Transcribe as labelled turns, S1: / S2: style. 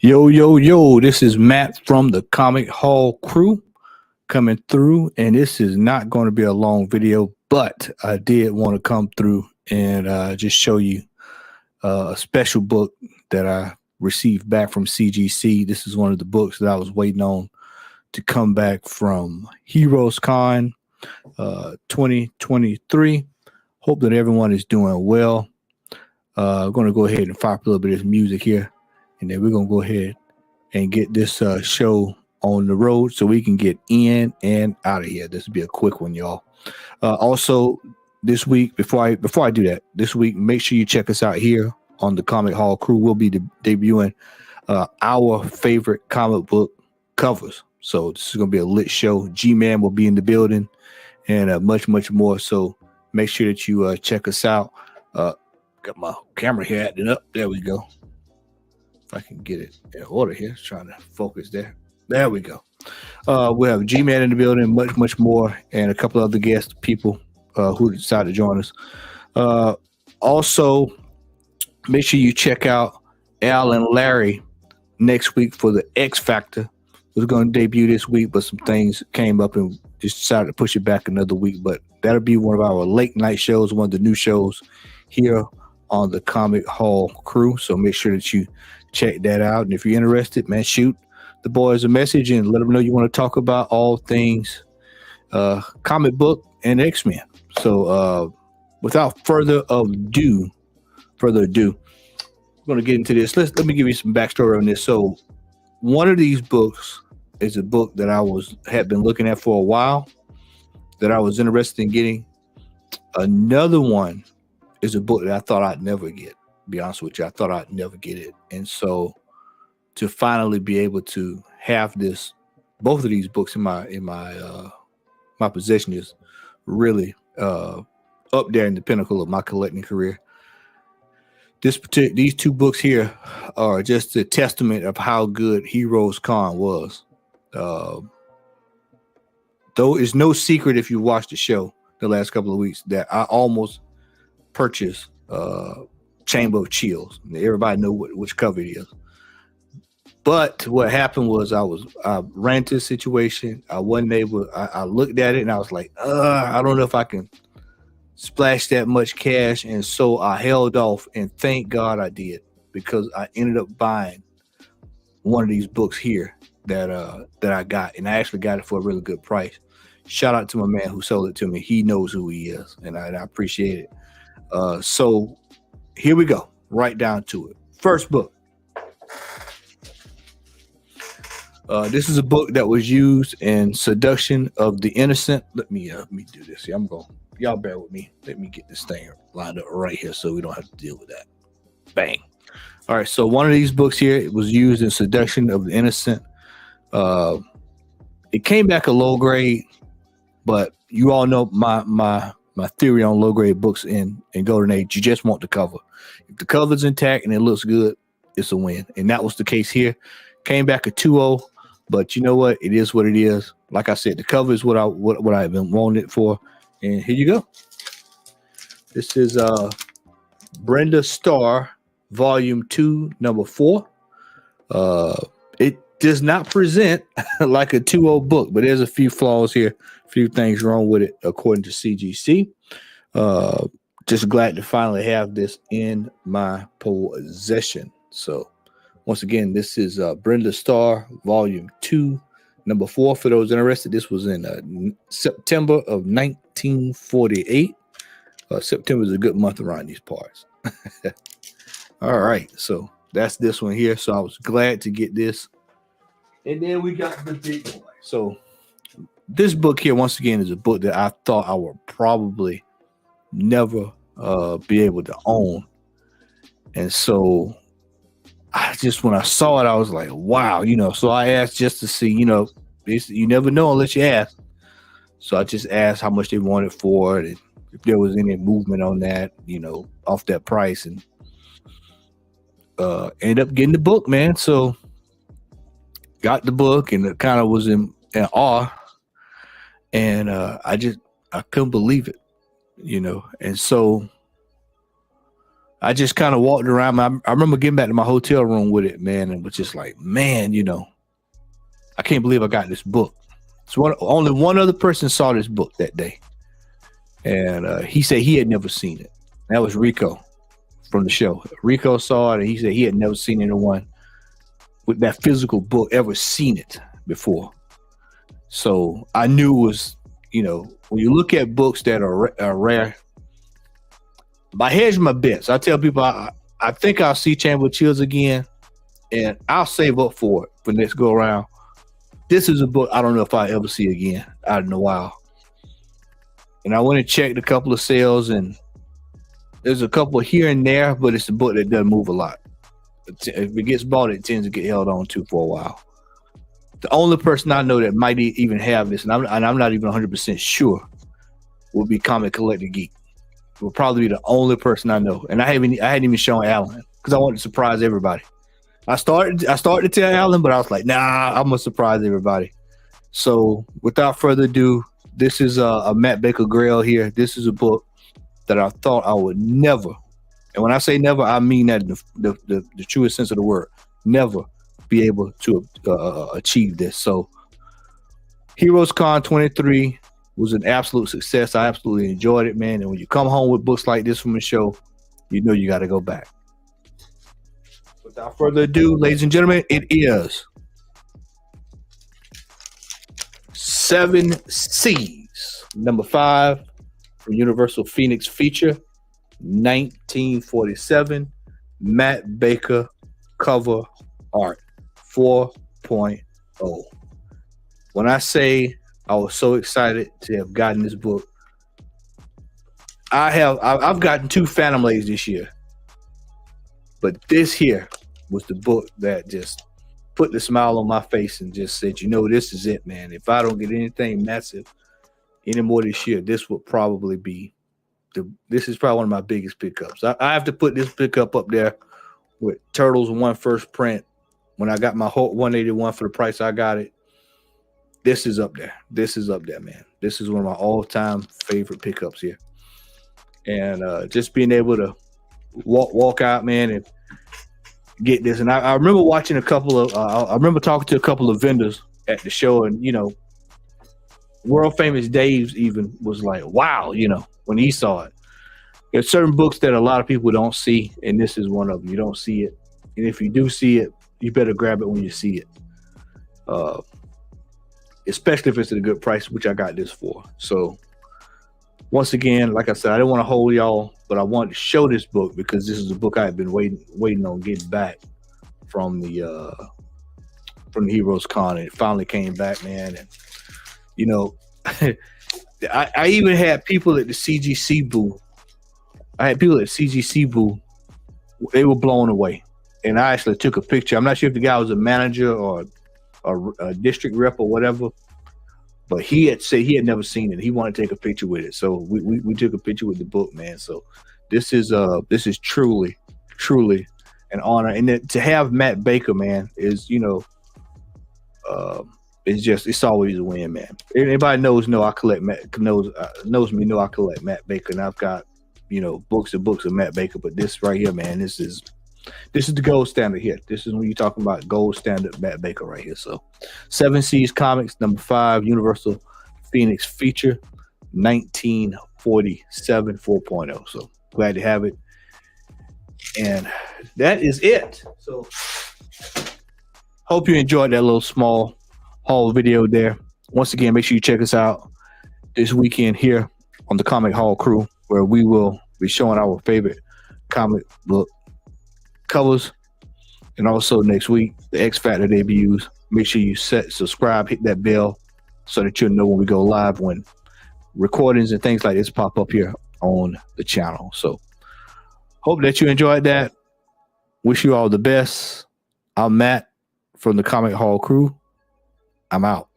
S1: Yo, yo, yo, this is Matt from the Comic Hall crew coming through, and this is not going to be a long video, but I did want to come through and just show you a special book that I received back from CGC. This is one of the books that I was waiting on to come back from Heroescon 2023. Hope that everyone is doing well. I'm going to go ahead and fire up a little bit of this music here. And then we're going to go ahead and get this show on the road so we can get in and out of here. This will be a quick one, y'all. Also, this week, before I do that, this week, make sure you check us out here on the Comic Hall crew. We'll be debuting our favorite comic book covers. So this is going to be a lit show. G-Man will be in the building and much, much more. So make sure that you check us out. Got my camera here acting up. There we go. I can get it in order here. Trying to focus there. There we go. We have G-Man in the building, much, much more, and a couple other guest people who decided to join us. Also, make sure you check out Al and Larry next week for the X Factor. It was going to debut this week, but some things came up and just decided to push it back another week. But that'll be one of our late night shows, one of the new shows here on the Comic Hall crew. So make sure that you check that out. And if you're interested, man, shoot the boys a message and let them know you want to talk about all things comic book and X-Men. So without further ado, we're going to get into this. Let me give you some backstory on this. So one of these books is a book that I had been looking at for a while that I was interested in getting. Another one is a book that I thought I'd never get. Be honest with you, I thought I'd never get it. And so to finally be able to have both of these books in my possession is really up there in the pinnacle of my collecting career. These two books here are just a testament of how good Heroescon was. Though it's no secret if you watched the show the last couple of weeks that I almost purchased Chamber of Chills. Everybody know which cover it is. But what happened was I ran into a situation. I wasn't able. I looked at it and I was like, I don't know if I can splash that much cash. And so I held off, and thank God I did, because I ended up buying one of these books here that I got, and I actually got it for a really good price. Shout out to my man who sold it to me. He knows who he is, and I appreciate it. So here we go, right down to it. First book. This is a book that was used in Seduction of the Innocent. Let me do this here. Y'all bear with me. Let me get this thing lined up right here so we don't have to deal with that. Bang. All right, so one of these books here, it was used in Seduction of the Innocent. It came back a low grade, but you all know my theory on low grade books in Golden Age. You just want the cover. If the cover's intact and it looks good, it's a win. And that was the case here. Came back a 2.0, but you know what? It is what it is. Like I said, the cover is what I've been wanting it for. And here you go. This is Brenda Starr, Volume 2, Number 4. It does not present like a 2.0 book, but there's a few flaws here, a few things wrong with it, according to CGC. Just glad to finally have this in my possession. So once again, this is Brenda Starr, Volume 2, Number 4. For those interested, this was in September of 1948. September is a good month around these parts. All right, so that's this one here. So I was glad to get this. And then we got the big boy. So this book here, once again, is a book that I thought I would probably never be able to own. And so when I saw it, I was like, wow, so I asked just to see, you never know unless you ask. So I just asked how much they wanted for it, and if there was any movement on that, off that price, and ended up getting the book, man. So got the book, and it kind of was in awe, and I couldn't believe it, and so I just kind of walked around. I remember getting back to my hotel room with it, man, and was just like, man, I can't believe I got this book. So only one other person saw this book that day, and he said he had never seen it. That was Rico from the show. Rico saw it, and he said he had never seen anyone with that physical book ever seen it before. So I knew it was, when you look at books that are rare, my hedge my bets. I tell people I think I'll see Chamber of Chills again, and I'll save up for it for next go around. This is a book I don't know if I'll ever see again out in a while. And I went and checked a couple of sales, and there's a couple here and there, but it's a book that doesn't move a lot. If it gets bought, it tends to get held on to for a while. The only person I know that might even have this, and I'm not even 100% sure, will be Comic Collector Geek. Will probably be the only person I know, and I hadn't even shown Alan because I wanted to surprise everybody. I started to tell Alan, but I was like, nah, I'm gonna surprise everybody. So without further ado, this is a Matt Baker Grail here. This is a book that I thought I would never, and when I say never, I mean that in the truest sense of the word, never be able to achieve this. So Heroescon 23 was an absolute success. I absolutely enjoyed it, man. And when you come home with books like this from a show, you know you got to go back. Without further ado, ladies and gentlemen, it is 7 Seas, number 5 from Universal Phoenix feature, 1947, Matt Baker cover art, 4.0. When I say I was so excited to have gotten this book, I've gotten 2 Phantom Ladies this year, but this here was the book that just put the smile on my face and just said, this is it, man. If I don't get anything massive anymore this year, this would probably be this is probably one of my biggest pickups. I have to put this pickup up there with Turtles 1 first print. When I got my whole 181 for the price I got it, this is up there. This is up there, man. This is one of my all-time favorite pickups here. And just being able to walk out, man, and get this. And I remember watching I remember talking to a couple of vendors at the show, and, world famous Dave even was like, wow, when he saw it. There's certain books that a lot of people don't see, and this is one of them. You don't see it. And if you do see it, you better grab it when you see it. Especially if it's at a good price, which I got this for. So once again, like I said, I didn't want to hold y'all, but I wanted to show this book because this is a book I had been waiting on getting back from the Heroescon, and it finally came back, man. And I even had people at the CGC booth. They were blown away, and I actually took a picture. I'm not sure if the guy was a manager or a district rep or whatever, but he had said he had never seen it. He wanted to take a picture with it, so we took a picture with the book, man. So this is truly an honor, and to have Matt Baker, man, is it's always a win, man. Anybody knows I collect knows me know I collect Matt Baker, and I've got books and books of Matt Baker, but this right here, man, this is the gold standard here. This is when you're talking about gold standard Matt Baker right here. So 7 Seas Comics, number 5, Universal Phoenix feature, 1947 4.0. So glad to have it. And that is it. So hope you enjoyed that little small haul video there. Once again, make sure you check us out this weekend here on the Comic Haul Crew, where we will be showing our favorite comic book covers. And also next week, the X Factor debuts. Make sure you subscribe, hit that bell so that you'll know when we go live, when recordings and things like this pop up here on the channel. So hope that you enjoyed that. Wish you all the best. I'm Matt from the Comic Haul Crew. I'm out.